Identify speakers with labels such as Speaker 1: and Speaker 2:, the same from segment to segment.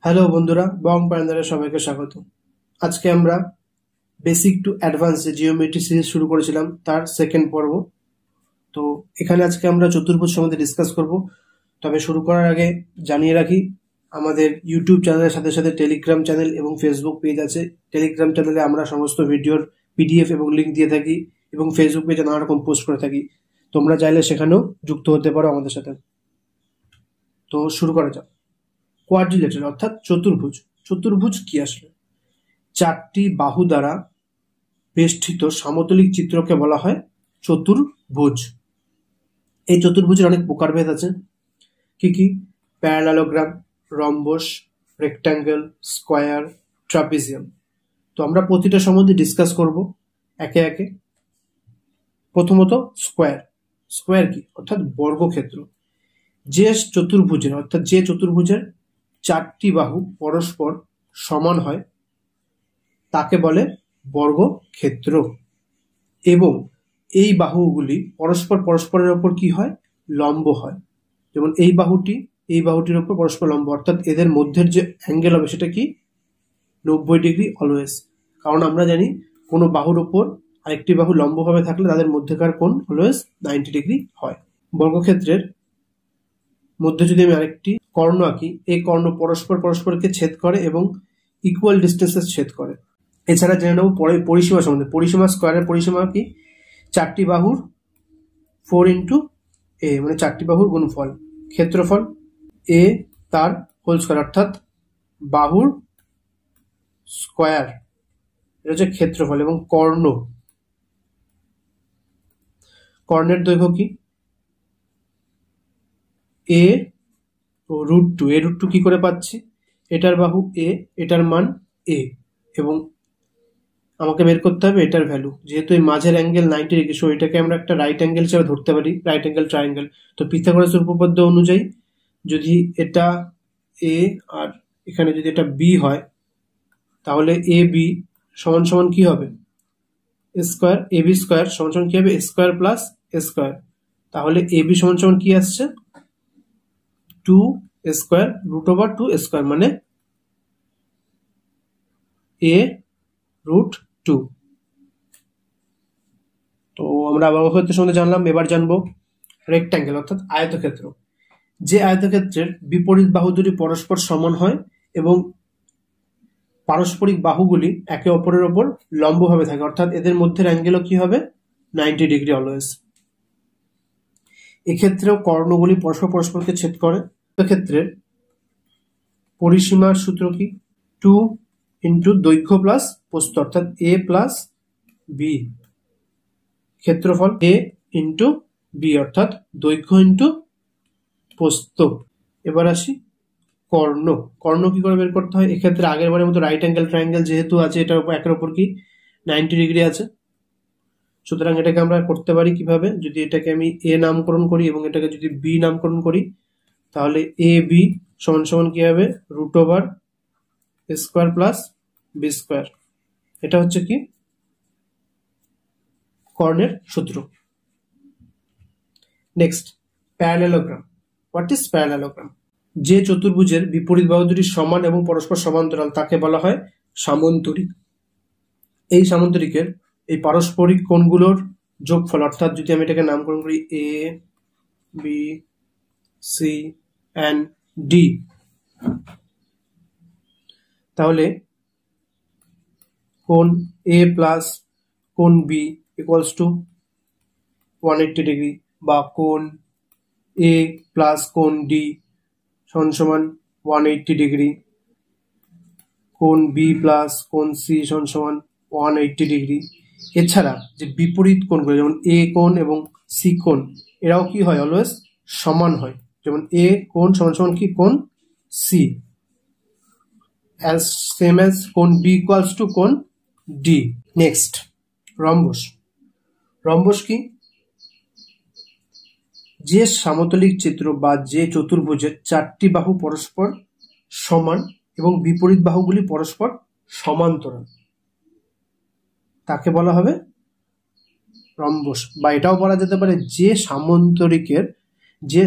Speaker 1: Hello বন্ধুরা, বং প্যান্ডারে সবাইকে স্বাগত। আজকে আমরা বেসিক টু অ্যাডভান্স যে জিওমেট্রি সিরিজ শুরু করেছিলাম তার সেকেন্ড পর্ব। তো এখানে আজকে আমরা চতুর্ভুজ সম্বন্ধে ডিসকাস করব। তবে শুরু করার আগে জানিয়ে রাখি, আমাদের ইউটিউব চ্যানেলের সাথে সাথে টেলিগ্রাম চ্যানেল এবং ফেসবুক পেজ আছে। টেলিগ্রাম চ্যানেলে আমরা সমস্ত ভিডিওর পিডিএফ এবং লিঙ্ক দিয়ে থাকি এবং ফেসবুক পেজে নানা রকম পোস্ট করে থাকি। তোমরা চাইলে সেখানেও যুক্ত হতে পারো আমাদের সাথে। তো শুরু করা যাক। কোয়াড্রিলেটার অর্থাৎ চতুর্ভুজ। চতুর্ভুজ কি আসলে? চারটি বাহু দ্বারা বেষ্টিত সমতলিক চিত্রকে বলা হয় চতুর্ভুজ। এই চতুর্ভুজের অনেক প্রকারভেদ আছে। কি কি? প্যারালালোগ্রাম, রম্বস, রেক্ট্যাঙ্গেল, স্কোয়ার, ট্রাপিজিয়াম। তো আমরা প্রতিটা সম্বন্ধে ডিসকাস করব একে একে। প্রথমত স্কোয়ার। স্কোয়ার কি? অর্থাৎ বর্গক্ষেত্র। যে চতুর্ভুজের চারটি বাহু পরস্পর সমান হয় তাকে বলে বর্গক্ষেত্র, এবং এই বাহুগুলি পরস্পরের ওপর কি হয়? লম্ব হয়। যেমন এই বাহুটির ওপর পরস্পর লম্ব, অর্থাৎ এদের মধ্যের যে অ্যাঙ্গেল হবে সেটা কি? 90 ডিগ্রি অলওয়েজ। কারণ আমরা জানি কোনো বাহুর ওপর আরেকটি বাহু লম্বভাবে থাকলে তাদের মধ্যেকার কোণ অলওয়েজ 90 ডিগ্রি হয়। বর্গক্ষেত্রের মধ্যে যদি আমি আরেকটি কর্ণ আঁকি, এই কর্ণ পরস্পরকে ছেদ করে এবং ইকুয়াল ডিস্টেন্সে ছেদ করে। এছাড়া জেনে নেব পরিসীমা সম্বন্ধে। পরিসীমা, স্কোয়ারের পরিসীমা কি? চারটি বাহুর 4 ইন্টু এ, মানে চারটি বাহুর গুণফল। ক্ষেত্রফল এ তার হোল স্কোয়ার, অর্থাৎ বাহুর স্কোয়ার, এটা হচ্ছে ক্ষেত্রফল। এবং কর্ণের দৈর্ঘ্য কি? এ √2। এ √2 কি করে পাচ্ছি? এটার বাহু এ, এটার মান এ, এবং আমাকে বের করতে হবে এটার ভ্যালু। যেহেতু এই মাঝের অ্যাঙ্গেল 90 ডিগ্রি, সো এটাকে আমরা একটা রাইট অ্যাঙ্গেল হিসেবে ধরতে পারি, রাইট অ্যাঙ্গেল ট্রায়াঙ্গেল। তো পিথাগোরাসের উপপাদ্য অনুযায়ী যদি এটা এ আর এখানে যদি এটা বি হয়, তাহলে এ বি সমান সমান কি হবে? স্কোয়ার। এ বি স্কোয়ার সমান সমান কি হবে? Square plus square. তাহলে এ বি সমান সমান কি আসছে? 2 স্কোয়ার √2 স্কোয়ার, মানে a √2। তো আমরা বর্গক্ষেত্র সম্বন্ধে জানলাম। এবার জানবো রেক্ট্যাঙ্গেল অর্থাৎ আয়তক্ষেত্র। যে আয়তক্ষেত্রের বিপরীত বাহু দুটি পরস্পর সমান হয় এবং পারস্পরিক বাহুগুলি একে অপরের ওপর লম্বভাবে থাকে, অর্থাৎ এদের মধ্যে অ্যাঙ্গেলও কি হবে? 90 ডিগ্রি অলওয়েজ। এক্ষেত্রেও কর্ণগুলি পরস্পরকে ছেদ করে। ক্ষেত্রের পরিসীমার সূত্র কি? 2 ইন্টু দৈর্ঘ্য প্লাস প্রস্থ, অর্থাৎ এ প্লাস বি। ক্ষেত্রফল এ ইন্টু বি, অর্থাৎ দৈর্ঘ্য ইন্টু প্রস্থ। এবার আসি কর্ণ কি করে বের করতে হয়? এক্ষেত্রে আগের বারের মতো রাইট অ্যাঙ্গেল ট্রায়াঙ্গেল যেহেতু আছে, এটার উপর একের উপর কি 90 ডিগ্রি আছে, সুতরাং এটাকে আমরা করতে পারি কিভাবে? যদি এটাকে আমি এ নামকরণ করি এবং এটাকে যদি বি নামকরণ করি, তাহলে এ বি সমান সমান কি হবে? √ওভার স্কোয়ার প্লাস বি স্কোয়ার। এটা হচ্ছে কি কর্ণের সূত্র। Next, parallelogram. What is parallelogram? যে চতুর্ভুজের বিপরীত বাহু দুটি সমান এবং পরস্পর সমান্তরাল তাকে বলা হয় সামন্তরিক। এই সামন্তরিকের এই পারস্পরিক কোণগুলোর যোগফল, অর্থাৎ যদি আমি এটাকে নামকরণ করি A B C and D, তাহলে কোণ এ প্লাস কোণ বি ইকুয়ালস টু 180 ডিগ্রি, বা কোণ এ প্লাস কোণ ডি সমান সমান 180 ডিগ্রি, কোণ বি প্লাস কোণ সি সমান সমান 180 ডিগ্রি। এছাড়া যে বিপরীত কোণগুলো, যেমন এ কোণ এবং সি কোণ, এরাও কি হয়? অলওয়েজ সমান হয়। যেমন এ কোণ সমান সমান কি? কোণ সি, অ্যাজ সেম অ্যাজ কোণ বি ইকুয়ালস টু কোণ ডি। Next, rhombus. রম্বস কি? যে সমতলিক চিত্র বা যে চতুর্ভুজের চারটি বাহু পরস্পর সমান এবং বিপরীত বাহুগুলি পরস্পর সমান্তরাল তাকে বলা হবে রম্বস। বা এটাও বলা যেতে পারে যে সামান্তরিকের যে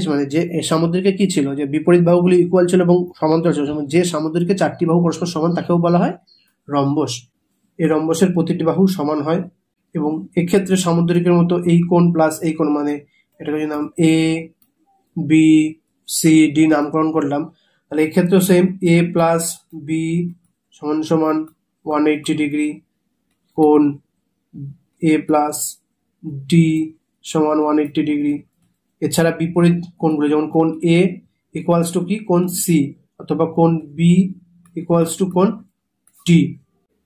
Speaker 1: সামুদ্রিকে কি ছিল, যে বিপরীত বাহুগুলি ইকুয়াল ছিল এবং সমান্তরাল ছিল, যে সামুদ্রিকে 4টি বাহু পরস্পর সমান তাকেও বলা হয় রম্বস। এই রম্বসের প্রতিটি বাহু সমান হয় এবং এক্ষেত্রে সামুদ্রিকের মতো এই কোণ প্লাস এই কোণ, মানে এটাকে যদি নাম এ বি সি ডি নামকরণ করলাম, তাহলে এক্ষেত্রেও সেম এ প্লাস বি সমান সমান 180 ডিগ্রি, কোণ এ প্লাস ডি সমান 180 ডিগ্রি। এছাড়া বিপরীত কোণগুলো, যেমন কোণ এ ইকুয়ালস টু কি, কোণ সি, অথবা কোণ বি ইকুয়ালস টু কোণ ডি।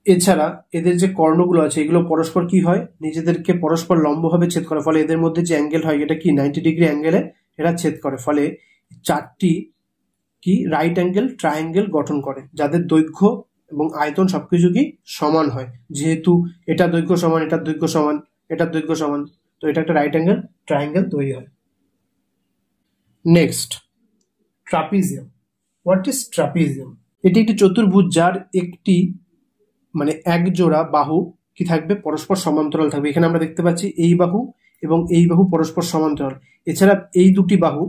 Speaker 1: এছাড়া এদের যে কর্ণগুলো আছে এগুলো পরস্পর কি হয়, নিজেদেরকে পরস্পর লম্বভাবে ছেদ করে, ফলে এদের মধ্যে যে অ্যাঙ্গেল হয় এটা কি 90 ডিগ্রি অ্যাঙ্গেলে এরা ছেদ করে, ফলে 4টি কি রাইট অ্যাঙ্গেল ট্রায়াঙ্গেল গঠন করে, যাদের দৈর্ঘ্য এবং আয়তন সবকিছু কি সমান হয়। যেহেতু এটা দৈর্ঘ্য সমান, এটার দৈর্ঘ্য সমান, এটার দৈর্ঘ্য সমান, তো এটা একটা রাইট অ্যাঙ্গেল ট্রায়াঙ্গেল তৈরি হয়। Next, trapezium. What is trapezium? এটি একটি চতুর্ভুজ যার একটি মানে এক জোড়া বাহু কি থাকবে, পরস্পর সমান্তরাল থাকবে। এখানে আমরা দেখতে পাচ্ছি এই বাহু এবং এই বাহু পরস্পর সমান্তরাল। এছাড়া এই দুটি বাহু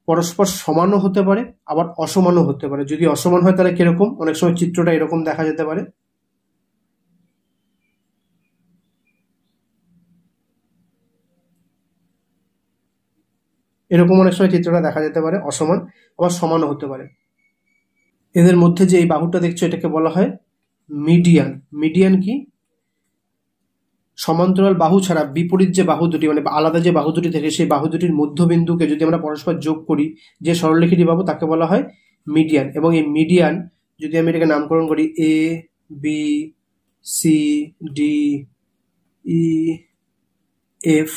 Speaker 1: পরস্পর সমানও হতে পারে আবার অসমানও হতে পারে। যদি অসমান হয় তাহলে কিরকম, অনেক সময় চিত্রটা এরকম দেখা যেতে পারে। এরকম অনেক সময় চিত্রটা দেখা যেতে পারে, অসমান আবার সমানও হতে পারে। এদের মধ্যে যে এই বাহুটা দেখছো এটাকে বলা হয় মিডিয়ান। মিডিয়ান কি, সমান্তরাল বাহু ছাড়া বিপরীত যে বাহু দুটি, মানে আলাদা যে বাহু দুটি থাকে সেই বাহু দুটির মধ্যবিন্দুকে যদি আমরা পরস্পর যোগ করি যে সরলরেখাটি পাবো তাকে বলা হয় মিডিয়ান। এবং এই মিডিয়ান যদি আমি এটাকে নামকরণ করি A B C D E F,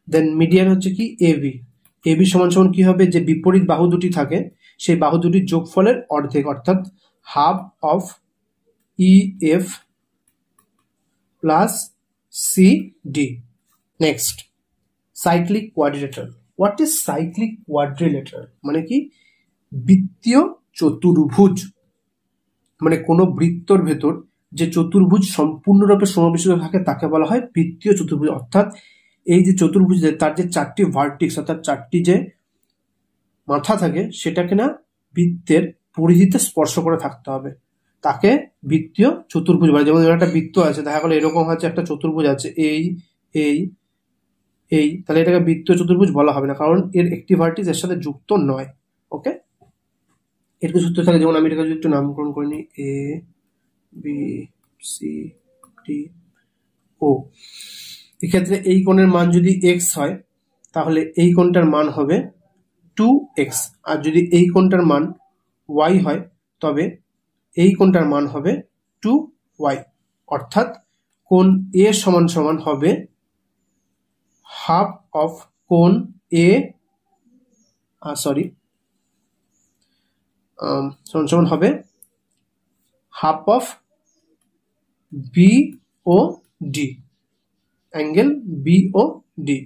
Speaker 1: then median হচ্ছে কি এবি। এবি সমান সমান কি হবে, যে বিপরীত বাহু দুটি থাকে সেই বাহু দুটির যোগফলের অর্ধেক, অর্থাৎ half of E F plus C D. Next, cyclic quadrilateral. What is cyclic quadrilateral? মানে কি, বৃত্তীয় চতুর্ভুজ। মানে কোনো বৃত্তর ভেতর যে চতুর্ভুজ সম্পূর্ণরূপে সমাবেশিত থাকে তাকে বলা হয় বৃত্তীয় চতুর্ভুজ। অর্থাৎ এই যে চতুর্ভুজ তার যে 4টি ভার্টিক্স অর্থাৎ 4টি যে মাথা থাকে সেটাকে না বৃত্তের পরিধিতে স্পর্শ করে থাকতে হবে, তাকে বৃত্তীয় চতুর্ভুজ বলে। যেমন একটা বৃত্ত আছে, দেখা গেলো এরকম হচ্ছে একটা চতুর্ভুজ আছে এই এই এই, তাহলে এটাকে বৃত্তীয় চতুর্ভুজ বলা হবে না, কারণ এর একটি ভার্টিক্স এর সাথে যুক্ত নয়। ওকে, এরকম সূত্র থাকে, যেমন আমি এটাকে যদি একটু নামকরণ করে নিই এ বি সি ডি ও। এক্ষেত্রে এই কোণের মান যদি এক্স হয় তাহলে এই কোণটার মান হবে 2x, আর যদি এই কোণটার মান y হয় তবে এই কোণটার মান হবে 2y। অর্থাৎ কোণ এ সমান সমান হবে হাফ অফ কোণ এ সমান সমান হবে half of B O D, angle B O D.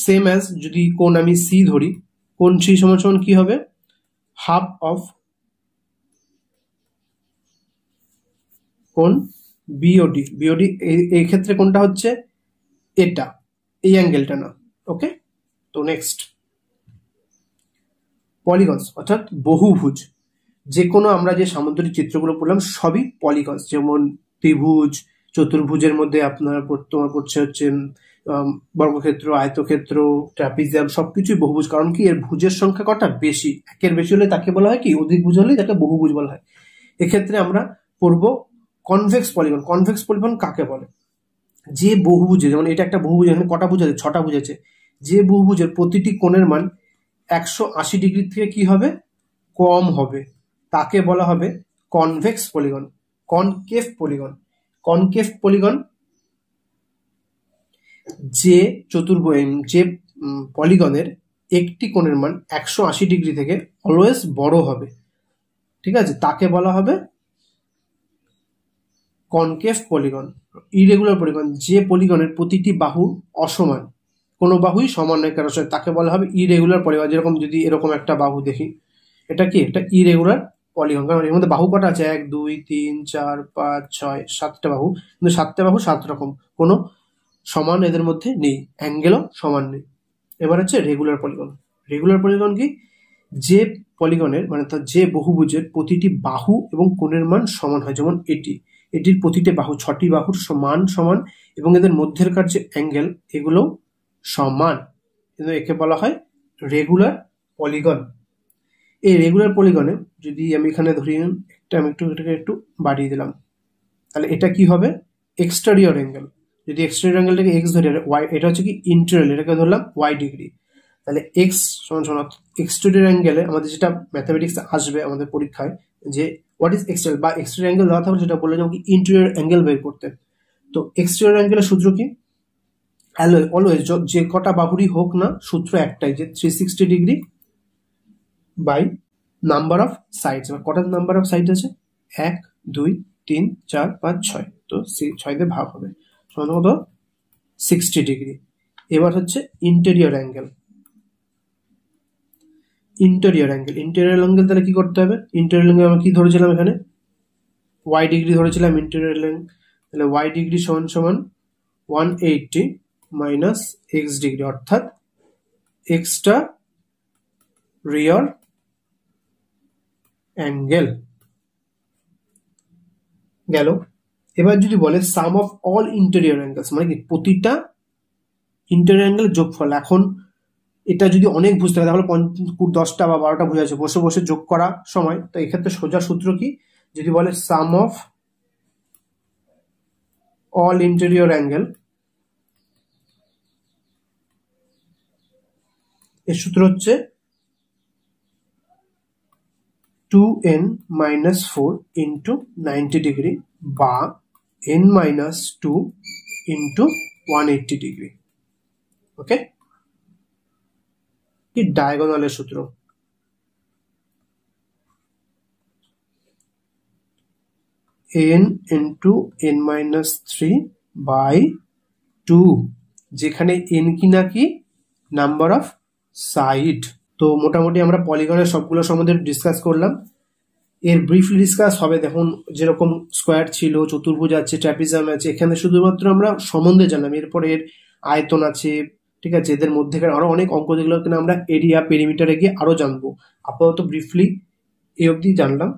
Speaker 1: Same as যদি কোণ আমি সি ধরি, কোণ সি সমান সমান কি হবে, হাফ অফ কোণ বিওডি। বিওডি এই ক্ষেত্রে কোনটা হচ্ছে, এটা, এই অ্যাঙ্গেলটা না। ওকে, তো নেক্সট, পলিগনস অর্থাৎ বহুভুজ। যে কোনো আমরা যে সামুদ্রিক চিত্রগুলো পড়লাম সবই পলিগনস, যেমন ত্রিভুজ, চতুর্ভুজের মধ্যে আপনার তোমার পড়ছে হচ্ছে বর্গক্ষেত্র, আয়তক্ষেত্র, ট্রাপিজিয়াম, সবকিছুই বহুভুজ। কারণ কি, এর ভুজের সংখ্যা কটা বেশি, একের বেশি হলে তাকে বলা হয় কি অধিক ভুজ, হলে তাকে বহুভুজ বলা হয়। এক্ষেত্রে আমরা পড়বো কনভেক্স পলিগন। কনভেক্স পলিগন কাকে বলে, যে বহুভুজে, যেমন এটা একটা বহুভুজ, এখানে কটা ভুজ আছে, 6টা ভুজ আছে, যে বহুভুজের প্রতিটি কোণের মান 180 ডিগ্রি থেকে কি হবে, কম হবে, তাকে বলা হবে convex polygon. Concave polygon. Concave polygon যে যে পলিগনের একটি কোণের মান 180 ডিগ্রি থেকে অলওয়েজ বড় হবে, ঠিক আছে, তাকে বলা হবে কনকেভ পলিগন। ইরেগুলার পলিগন, যে পলিগনের প্রতিটি বাহু অসমান, কোনো বাহুই সমান নয় কারোর সাথে, তাকে বলা হবে ইরেগুলার পলিগন। যেরকম যদি এরকম একটা বাহু দেখি, এটা কি, এটা ইরেগুলার পলিগন, কারণ এর মধ্যে বাহু কটা আছে, 1 2 3 4 5 6 7টা বাহু, কিন্তু 7টা বাহু 7 রকম, কোনো সমান এদের মধ্যে নেই, অ্যাঙ্গেলও সমান নেই। এবার হচ্ছে রেগুলার পলিগন। রেগুলার পলিগন কি, যে পলিগনের মানে তার যে বহুভুজের প্রতিটি বাহু এবং কোণের মান সমান হয়, যেমন এটির প্রতিটি বাহু 6টি বাহুর সমান সমান এবং এদের মধ্যেকার যে অ্যাঙ্গেল এগুলো সমান, কিন্তু একে বলা হয় রেগুলার পলিগন। এই রেগুলার পলিগনে যদি আমি এখানে ধরি আমি এটাকে একটু বাড়িয়ে দিলাম, তাহলে এটা কি হবে, এক্সটেরিয়র অ্যাঙ্গেল। যদি এক্সটেরিয়র অ্যাঙ্গেলটাকে এক্স ধরি, ওয়াই এটা হচ্ছে কি ইন্টেরিয়র, এটাকে ধরলাম ওয়াই ডিগ্রি, তাহলে এক্স সমান সমান এক্সটেরিয়র অ্যাঙ্গেলে আমাদের যেটা ম্যাথামেটিক্স আসবে আমাদের পরীক্ষায়, যে হোয়াট ইজ এক্সটেরিয়র বা এক্সটেরিয়র অ্যাঙ্গেল দেওয়া থাকলে সেটা বললে যেমন ইন্টেরিয়র অ্যাঙ্গেল বের করতে। তো এক্সটেরিয়র অ্যাঙ্গেলের সূত্র কি, অলওয়েজ যে কটা বাহুরই হোক না, সূত্র একটাই, যে 360 degree by number of sides. এবার কটা নাম্বার অফ সাইড আছে, 1 2 3 4 5 6, তো 6 দিয়ে ভাগ হবে, সমান কত 60 ডিগ্রি। এবার হচ্ছে ইন্টেরিয়র অ্যাঙ্গেল, তাহলে কি করতে হবে, ইন্টেরিয়র অ্যাঙ্গেল আমরা কি ধরেছিলাম এখানে, ওয়াই ডিগ্রি ধরেছিলাম ইন্টেরিয়র অ্যাঙ্গেল, তাহলে ওয়াই ডিগ্রি সমান সমান 180 মাইনাস এক্স ডিগ্রি, অর্থাৎ এক্সটা রিয়র অ্যাঙ্গেল গেল। এবার যদি বলে সাম অফ অল ইন্টেরিয়র অ্যাঙ্গেলস, মানে কি প্রতিটা ইন্টেরিয়র অ্যাঙ্গেল যোগফল। এখন এটা যদি অনেক বুঝতে হয় তাহলে 10টা বা 12টা ভুজ আছে বসে বসে যোগ করা সময়, তো এক্ষেত্রে সোজা সূত্র কি, যদি বলে সাম অফ অল ইন্টেরিয়র অ্যাঙ্গেল, এর সূত্র হচ্ছে 2n minus 4 into 90 ডিগ্রি বা n minus 2 into 180 ডিগ্রি। ওকে, কি ডায়াগোনালের সূত্র, n into n minus 3 by 2, যেখানে n কি না কি নাম্বার অফ সাইড। তো মোটামুটি আমরা পলিগনের সবগুলো সম্বন্ধে ডিসকাস করলাম। এর ব্রিফলি ডিসকাস হবে, দেখুন যেরকম স্কোয়ার ছিল, চতুর্ভুজ আছে, ট্র্যাপিজম আছে, এখানে শুধুমাত্র আমরা সম্বন্ধে জানলাম। এরপরে এর আয়তন আছে, ঠিক আছে, এদের মধ্যেকার আরো অনেক অঙ্ক যেগুলো কিনা আমরা এরিয়া পেরিমিটারে গিয়ে আরো জানবো। আপাতত ব্রিফলি এই অবধি জানলাম।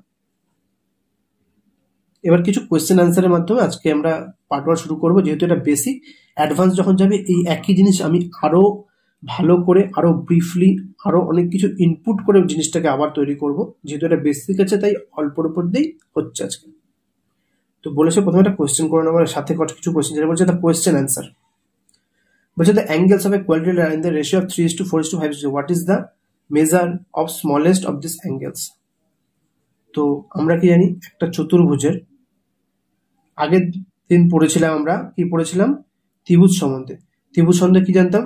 Speaker 1: এবার কিছু কোয়েশ্চেন আনসারের মাধ্যমে আজকে আমরা পার্ট 1 শুরু করবো। যেহেতু এটা বেসিক, অ্যাডভান্স যখন যাবে এই একই জিনিস আমি আরো ভালো করে, আরো ব্রিফলি, আরো অনেক কিছু ইনপুট করে জিনিসটাকে আবার তৈরি করব। যেহেতু এটা বেসিক আছে তাই অল্পর উপর দিয়েই হচ্ছে আজকে। তো বলেছে প্রথমে একটা কোয়েশ্চেন করে নেওয়ার সাথে কিছু কোয়েশ্চেন, যেটা বলছে দ্য কোয়েশ্চেন অ্যান্সার। বলছে the angles of a quadrilateral in the ratio of 3:4:5, what is the measure of smallest of this angles. তো আমরা কি জানি, একটা চতুর্ভুজের আগের দিন পড়েছিলাম, আমরা কি পড়েছিলাম, ত্রিভুজ সম্বন্ধে। ত্রিভুজ সম্বন্ধে কি জানতাম,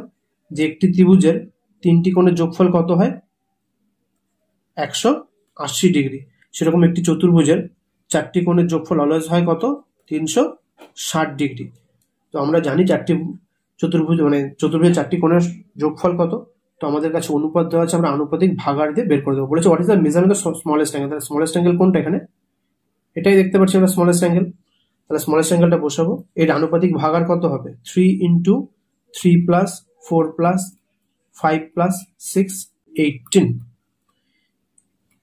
Speaker 1: যে একটি ত্রিভুজের 3টি কোণের যোগফল কত হয়, 180 ডিগ্রি। সেরকম একটি চতুর্ভুজের 4টি কোণের যোগফল অলওয়েজ হয় কত, 360 ডিগ্রি। তো আমরা জানি চতুর্ভুজের 4টি কোণের যোগফল কত, তো আমাদের কাছে অনুপাত দেওয়া আছে, আমরা আনুপাতিক ভাগার দিয়ে বের করে দেবো। বলেছে what is the measurement of smallest angle, তাহলে স্মলেস্ট অ্যাঙ্গেল কোনটা, এখানে এটাই দেখতে পাচ্ছি আমরা স্মলেস্ট অ্যাঙ্গেল। তাহলে স্মলেস্ট অ্যাঙ্গেলটা বসাবো, এর আনুপাতিক ভাগার কত হবে, 3 into 3 plus 4 plus 5 plus 6 18।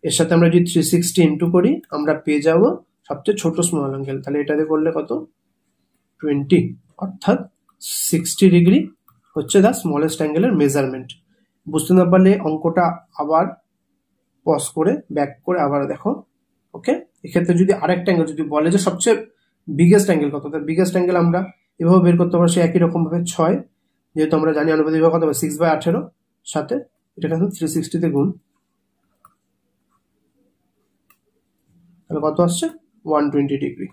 Speaker 1: এর সাথে আমরা যদি 360 ইন্টু করি আমরা পেয়ে যাব সবচেয়ে ছোট স্মল অ্যাঙ্গেল, তাহলে এটাতে করলে কত 20, অর্থাৎ 60 ডিগ্রি হচ্ছে দ্য স্মলেস্ট অ্যাঙ্গেলের মেজারমেন্ট। বুঝতে না পারলে অঙ্কটা আবার পজ করে ব্যাক করে আবার দেখো। ওকে, এক্ষেত্রে যদি আরেকটা অ্যাঙ্গেল যদি বলে যে সবচেয়ে বিগেস্ট অ্যাঙ্গেল কত, তার বিগেস্ট অ্যাঙ্গেল আমরা এভাবে বের করতে পারবো, সে একই রকম ভাবে 6, যেহেতু আমরা জানি আনুপাতিক কত হবে 6/18, সাথে এটা কিন্তু 360 তে গুণ, তাহলে কত আসছে 120 degree.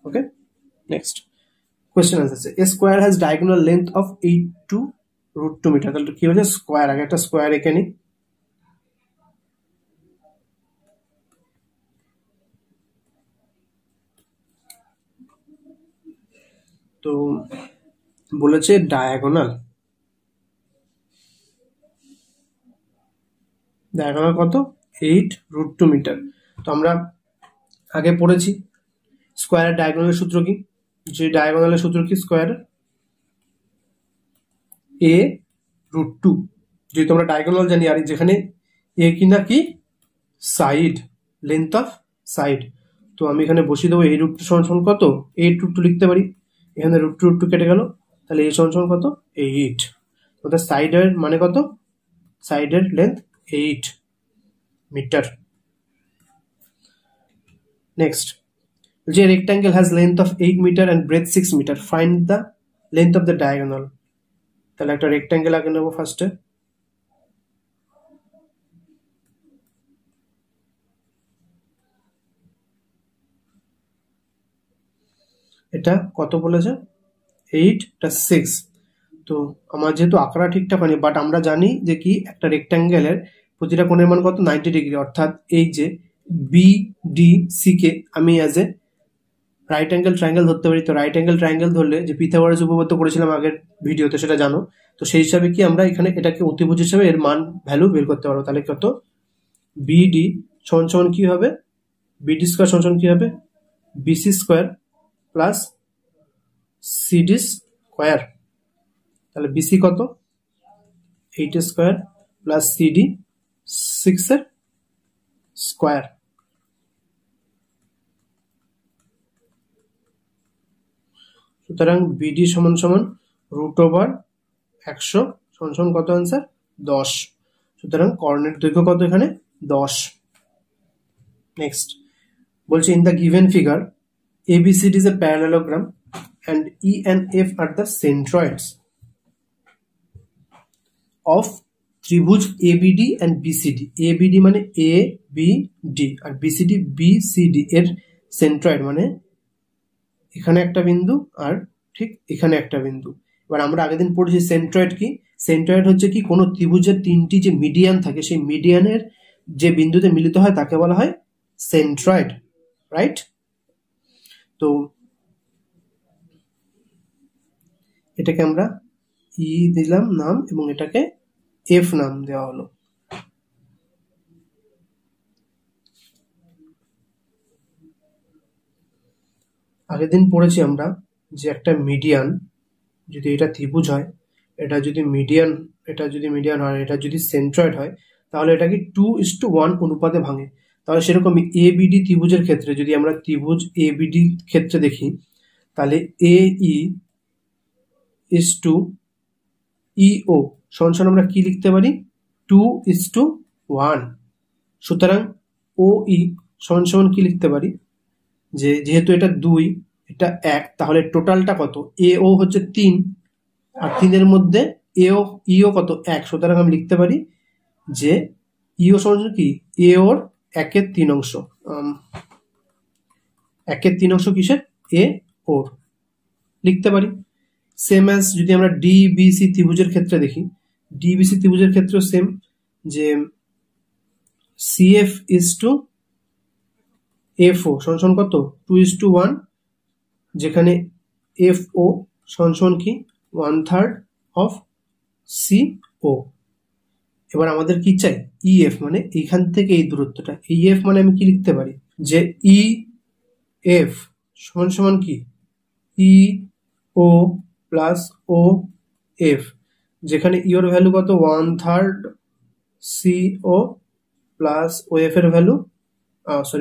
Speaker 1: Okay, next question answer. A square has diagonal length of 8 to √2 metre. তাহলে কি হচ্ছে স্কোয়ার, আগে একটা স্কোয়ার এঁকে নিই। তো বলেছে ডায়াগোনাল কত 8√2 মিটার। তো আমরা আগে পড়েছি স্কোয়ারের ডায়াগোনালের সূত্র কি, যে ডায়াগোনালের সূত্র কি, স্কোয়ার a√2 যদি তোমরা ডায়াগোনাল জানি, আর যেখানে এ কিনা কি সাইড, লেন্থ অফ সাইড, তো আমি এখানে বসিয়ে দেবো এই রুট টু সমান সমান কত, 8 √2 লিখতে পারি। এখানে √2 কেটে গেল, তাহলে এই সমান সমান কত 8, অর্থাৎ সাইডের মানে কত, সাইডের লেন্থ 8 মিটার। নেক্সট, যে rectangle has length of 8 metre and breadth 6 metre, find the length of the diagonal. তাহলে একটা রেক্টাঙ্গেল আগে নেবো ফার্স্টে। এটা কত বলেছে 8, এটা 6। তো আমার যেহেতু আঁকড়া ঠিকঠাক হয়নি, বাট আমরা জানি যে কি একটা রেক্টাঙ্গেলের প্রতিটা কোণের মান কত 90 ডিগ্রি, অর্থাৎ এই যে BDC কে আমি as a right angle triangle ধরতে পারি। তো রাইট অ্যাঙ্গেল ট্রায়াঙ্গেল ধরলে যে পিথাগোরাস উপপাদ্য করেছিলাম আগের ভিডিওতে, সেটা জানো। তো সেই হিসাবে কি আমরা এখানে এটাকে অতিভুজ হিসাবে এর মান ভ্যালু বের করতে পারবো। তাহলে কত BD সমান সমান কি হবে, BD স্কোয়ার সমান সমান কি হবে BC square plus CD square. তাহলে BC কত 8 স্কোয়ার প্লাস CD 6 এর স্কোয়ার। সুতরাং BD সমান সমান √100 সমান সমান কত আনসার 10। সুতরাং কর্ণের দৈর্ঘ্য কত এখানে 10। নেক্সট বলছে in the given figure ABCD is a parallelogram and E and F are the centroids of ত্রিভুজ ABD and BCD। ABD মানে ABD আর BCD BCD এর সেন্ট্রয়েড মানে এখানে একটা বিন্দু আর ঠিক এখানে একটা বিন্দু। এবার আমরা আগের দিন পড়েছি সেন্ট্রয়েড কি, সেন্ট্রয়েড হচ্ছে কি কোনো ত্রিভুজের তিনটি যে মিডিয়ান থাকে সেই মিডিয়ানের যে বিন্দুতে মিলিত হয় তাকে বলা হয় সেন্ট্রয়েড, রাইট। তো এটাকে আমরা ই দিলাম নাম এবং এটাকে এফ নাম দেওয়া হলো। আগের দিন পড়েছি আমরা যে একটা মিডিয়ান যদি এটা ত্রিভুজ হয়, এটা যদি মিডিয়ান হয়, এটা যদি সেন্ট্রয়েড হয়, তাহলে এটা কি 2:1 অনুপাতে ভাঙে। তাহলে সেরকম ABD ত্রিভুজের ক্ষেত্রে যদি আমরা ত্রিভুজ ABD ক্ষেত্রে দেখি, তাহলে AE EO সমান সমান আমরা কি লিখতে পারি 2:1। সুতরাং OE সমান সমান কি লিখতে পারি, যে যেহেতু এটা 2 এটা 1, তাহলে টোটালটা কত, AO হচ্ছে 3 আর 3 এর মধ্যে EO কত 1। সুতরাং আমি লিখতে পারি যে EO সমান কি AO এর 1/3 অংশ, 1/3 অংশ কিসের AO লিখতে পারি। সেম অ্যাজ যদি আমরা DBC ত্রিভুজের ক্ষেত্রে দেখি, DBC ত্রিভুজের ক্ষেত্রেও সেম, যে CF FO সমান কত 2:1, যেখানে FO সমান কি 1/3 অফ CO। এবার আমাদের কি চাই EF মানে এইখান থেকে এই দূরত্বটা, EF মানে আমি কি লিখতে পারি যে EF সমান কি EO প্লাস OF, যেখানে ইওর ভ্যালু কত 1/3 CO প্লাস OF এর ভ্যালু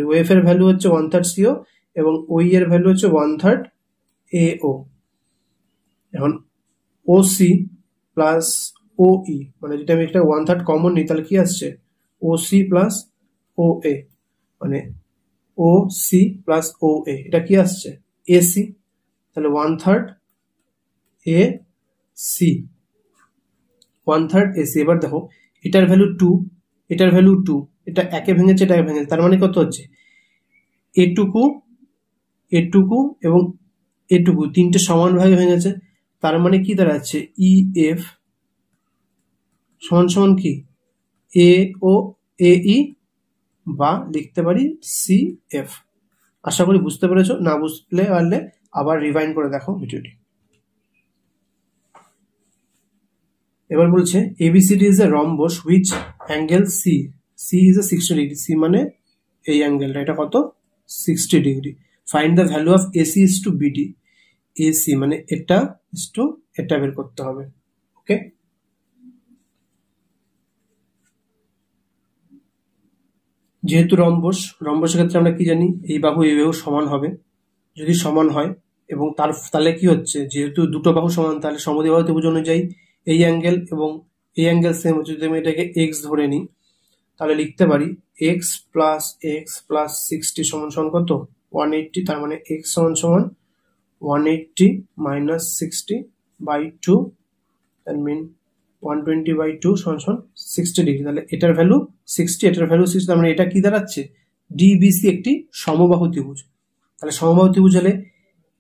Speaker 1: OF এর ভ্যালু হচ্ছে 1/3 CO এবং OE এর ভ্যালু হচ্ছে 1/3 AO। এখন OC প্লাস OE মানে যদি আমি একটা 1/3 কমন নিই তাহলে কি আসছে OC প্লাস OA, মানে OC প্লাস OA এটা কি আসছে AC, তাহলে 1/3 AC 1/3 AC। এবার দেখো এটার ভ্যালু 2, এটার ভ্যালু 2, এটা একে ভেঙেছে এটা ভেঙেছে, তার মানে কত হচ্ছে এটুকু এবং এটুকু তিনটে সমান ভাগে ভেঙেছে, তার মানে কি দাঁড়াচ্ছে EF সমান কি AO AE বা লিখতে পারি CF। আশা করি বুঝতে পেরেছো, না বুঝলে পারলে আবার রিভাইন্ড করে দেখো ভিডিওটি। এবার বলছে ABCD is a rhombus which angle C is a 60 degree, C মানে এই অ্যাঙ্গেলটা, এটা কত 60 degree. Find the value of AC is to BD, AC মানে এটা is to এটা বের করতে হবে। ওকে, যেহেতু রম্বসের ক্ষেত্রে আমরা কি জানি, এই বাহু সমান হবে। যদি সমান হয় এবং তাহলে কি হচ্ছে, যেহেতু দুটো বাহু সমান, তাহলে সমদ্বিবাহু ত্রিভুজ অনুযায়ী এই অ্যাঙ্গেল এবং এই অ্যাঙ্গেল সেম হচ্ছে। যদি আমি এটাকে এক্স ধরে নিই, তাহলে লিখতে পারি এক্স প্লাস 60 সমান সমান কত, 180। তার মানে এক্স সমান সমান 180 minus 60 by 2, that mean 120 by 2 সমান সমান 60 ডিগ্রি। তাহলে এটার ভ্যালু 60, এটার ভ্যালু 60। তার মানে এটা কি দাঁড়াচ্ছে, ডিবিসি একটি সমবাহু ত্রিভুজ। তাহলে সমবাহু ত্রিভুজ হলে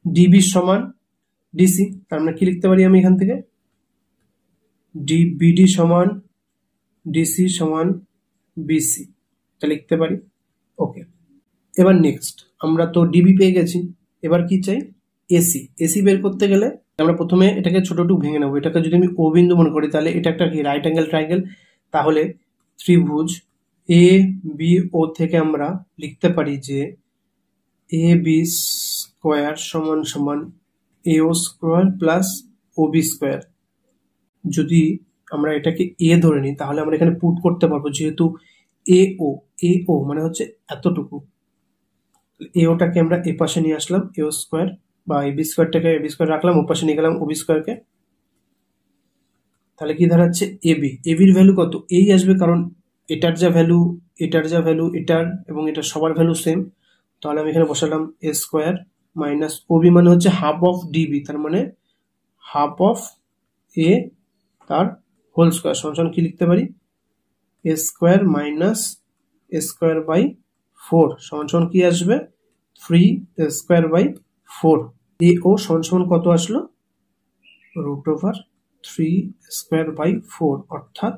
Speaker 1: ডিবি সমান ডিসি। তার মানে কি লিখতে পারি আমি এখান থেকে, বিডি সমান ডিসি সমান বিসি, এটা লিখতে পারি। ওকে, এবার নেক্সট, আমরা তো ডিবি পেয়ে গেছি, এবার কি চাই, এসি। এসি বের করতে গেলে আমরা প্রথমে এটাকে ছোটটুকু ভেঙে নেবো। এটাকে যদি আমি ও বিন্দু মনে করি, তাহলে এটা একটা কি রাইট অ্যাঙ্গেল ট্রায়াঙ্গেল। তাহলে ত্রিভুজ এ বি ও থেকে আমরা লিখতে পারি যে এ বি স্কোয়ার সমান সমান এ ও স্কোয়ার প্লাস ও বি স্কোয়ার। যদি আমরা এটাকে এ ধরে নিই, তাহলে আমরা এখানে পুট করতে পারবো, যেহেতু এ ও মানে হচ্ছে এতটুকু। এ ওটাকে আমরা এ পাশে নিয়ে আসলাম, এ ও স্কোয়ার, বা A B স্কোয়ারটাকে A B square রাখলাম, ও পাশে নিয়ে গেলাম ও বি স্কোয়ারকে। তাহলে কি দাঁড়াচ্ছে, এবির ভ্যালু কত, এই আসবে, কারণ এটার যা ভ্যালু এটার এবং এটার সবার ভ্যালু সেম। তাহলে আমি এখানে বসালাম এ স্কোয়ার মাইনাস ওবি মানে হচ্ছে হাফ অফ ডিবি, তার মানে হাফ অফ এ তার হোল স্কোয়ার সমান কি লিখতে পারি, A square minus A square by 4 সমান কি আসবে, 3 স্কোয়ার বাই 4। এ ও সমান কত আসলো, √3 স্কোয়ার বাই 4, অর্থাৎ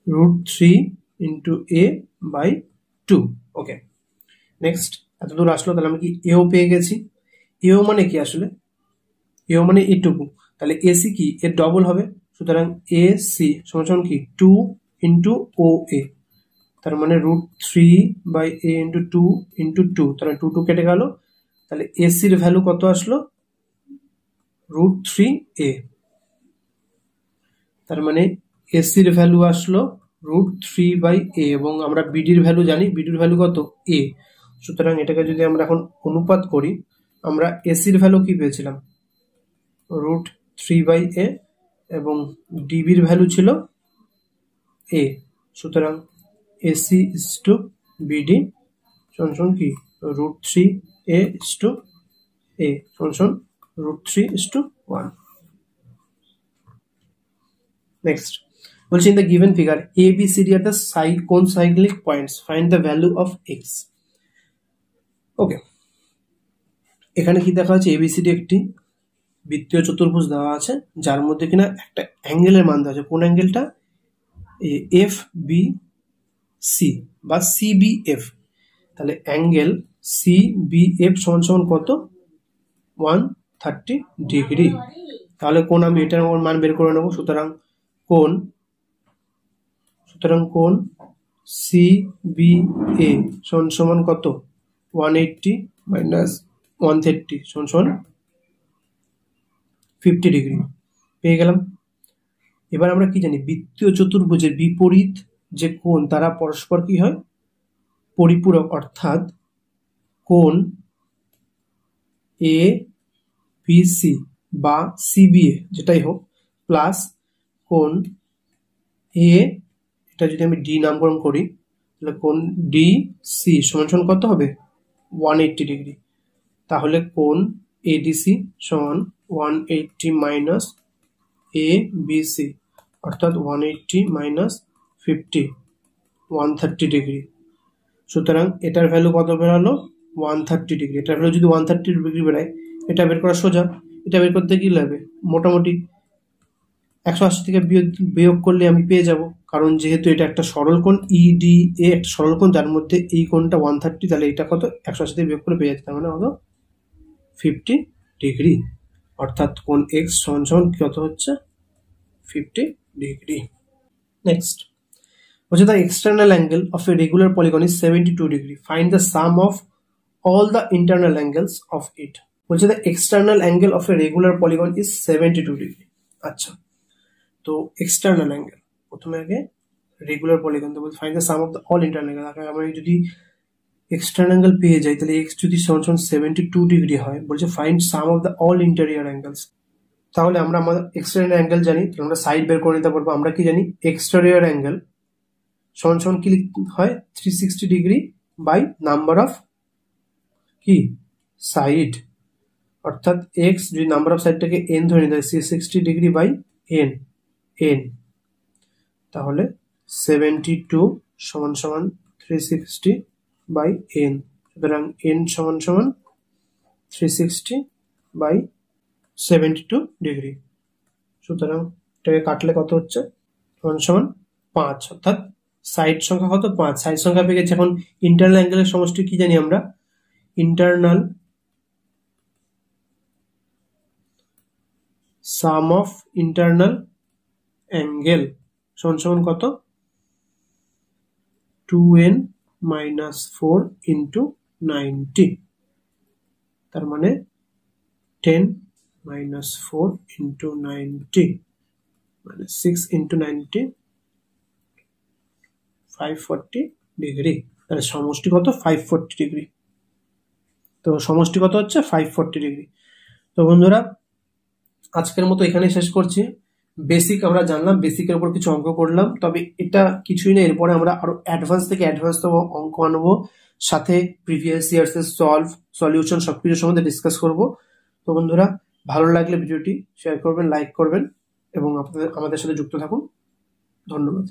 Speaker 1: √3 into a by 2। Okay, next, এত দূর আসলো, তাহলে আমি কি এও পেয়ে গেছি। এও মানে কি আসলে, এও মানে এটুকু, তাহলে এসি কি এর ডবল হবে। সুতরাং এ সি সমান কি 2 ইন্টু ও এ, তার মানে √3 বাই এ ইন্টু 2 ইন্টু 2, তাহলে 2 কেটে গেল। তাহলে এসির ভ্যালু কত আসলো, √3 এ। তার মানে এসির ভ্যালু আসলো √3 বাই এ, এবং আমরা বিডির ভ্যালু জানি, বিডির ভ্যালু কত, এ। সুতরাং এটাকে যদি আমরা এখন অনুপাত করি, আমরা এসির ভ্যালু কি পেয়েছিলাম, √3 বাই এ, এবং ডিবির ভ্যালু ছিল এ। সুতরাং এসি ইস টু বিডি সমান কি √3 এ ইস টু এ সমান √3 ইস টু 1। নেক্সট বলছি, in the given figure A B C D are the concyclic points, find the value of x. Okay, এখানে কি দেখা যাচ্ছে, এবিসিডি একটি বৃত্তীয় চতুর্ভুজ দেওয়া আছে, যার মধ্যে কিনা একটা অ্যাঙ্গেলের মান দেওয়া আছে। কোন অ্যাঙ্গেলটা, এফ বি সি বা সিবিএফ। তাহলে অ্যাঙ্গেল সিবিএফ সমান কত, 130 ডিগ্রি। তাহলে কোন আমি এটার মান বের করে নেবো। সুতরাং কোন সিবিএ সমান কত, 180 মাইনাস 130 সমান 50 ডিগ্রি পেয়ে গেলাম। এবার আমরা কি জানি, বৃত্তীয় চতুর্ভুজের বিপরীত যে কোণ তারা পরস্পর কি হয়, পরিপূরক। অর্থাৎ কোণ এ বি সি বা সিবিএ যেটাই হোক প্লাস কোণ এ, এটা যদি আমি ডি নামকরণ করি, তাহলে কোণ ডি সি সমান কত হবে, 180 ডিগ্রি। তাহলে কোণ এডিসি সমান 180 মাইনাস এ বি সি, অর্থাৎ 180 মাইনাস 50, 130 ডিগ্রি। সুতরাং এটার ভ্যালু কত বেরোলো, 130 ডিগ্রি। এটার ভ্যালু যদি 130 ডিগ্রি বেরোয়, এটা বের করা সোজা। এটা বের করতে কি লাগবে, মোটামুটি 180 থেকে বিয়োগ করলে আমি পেয়ে যাব, কারণ যেহেতু এটা একটা সরল কোণ ইডি এ, একটা সরল কোণ যার মধ্যে এই কোণটা 130, তাহলে এটা কত, 180 থেকে বিয়োগ করে পেয়ে যাচ্ছে, তার মানে কত, 50 ডিগ্রি। অর্থাৎ কোণ এক্স সমান কত হচ্ছে, 50 ডিগ্রি। নেক্সট বলছে, the external angle of a regular polygon is 72 degree. Find the sum of all the internal angles of it. বলছে the external angle of a regular polygon is 72 degree. আচ্ছা, তো external angle, প্রথমে আগে regular polygon, তো বলছে find the some of the all internal angle. আমরা যদি external angle পেয়ে যাই তাহলে এক্স যদি সমান 72 ডিগ্রি হয়, বলছে find some of the all interior angles. তাহলে আমরা আমাদের এক্সটার্নাল অ্যাঙ্গেল জানি, তাহলে আমরা সাইড বের করে নিতে পারবো। আমরা কি জানি এক্সটেরিয়র অ্যাঙ্গেল সমান কি হয় 360 ডিগ্রি বাই নাম্বার অফ কি সাইড, অর্থাৎ এক্স যদি নাম্বার অফ সাইডটাকে এন ধরে নিতে হয় 360 ডিগ্রি বাই এন এন, তাহলে 72 সমান সমান 360 বাই এন। সুতরাং এন সমান সমান 360 বাই 72 ডিগ্রি। সুতরাং এটাকে কাটলে কত হচ্ছে, সমান সমান 5, অর্থাৎ সাইড সংখ্যা কত 5, সাইড সংখ্যা পেয়ে গেছে। এখন ইন্টারনাল অ্যাঙ্গেলের সমষ্টি কি জানি আমরা, internal some of internal angle সমান সমান কত 2n মাইনাস 4 ইন্টু 90, তার মানে 10 মাইনাস 4 ইন্টু 90 মানে 6 ইন্টু 90 540 ডিগ্রি। তাহলে সমষ্টি কত 540 ডিগ্রি। তো সমষ্টি কত হচ্ছে 540 ডিগ্রি। তো বন্ধুরা আজকের মতো এখানে শেষ করছি। বেসিক আমরা জানলাম, বেসিকের উপর কিছু অঙ্ক করলাম, তবে এটা কিছুই না, এরপরে আমরা আরো অ্যাডভান্স থেকে অ্যাডভান্স অঙ্ক আনবো, সাথে প্রিভিয়াস ইয়ার্স এর সলিউশন সবকিছু সম্বন্ধে ডিসকাস করব। তো বন্ধুরা ভালো লাগলে ভিডিওটি শেয়ার করবেন, লাইক করবেন এবং আমাদের সাথে যুক্ত থাকুন। ধন্যবাদ।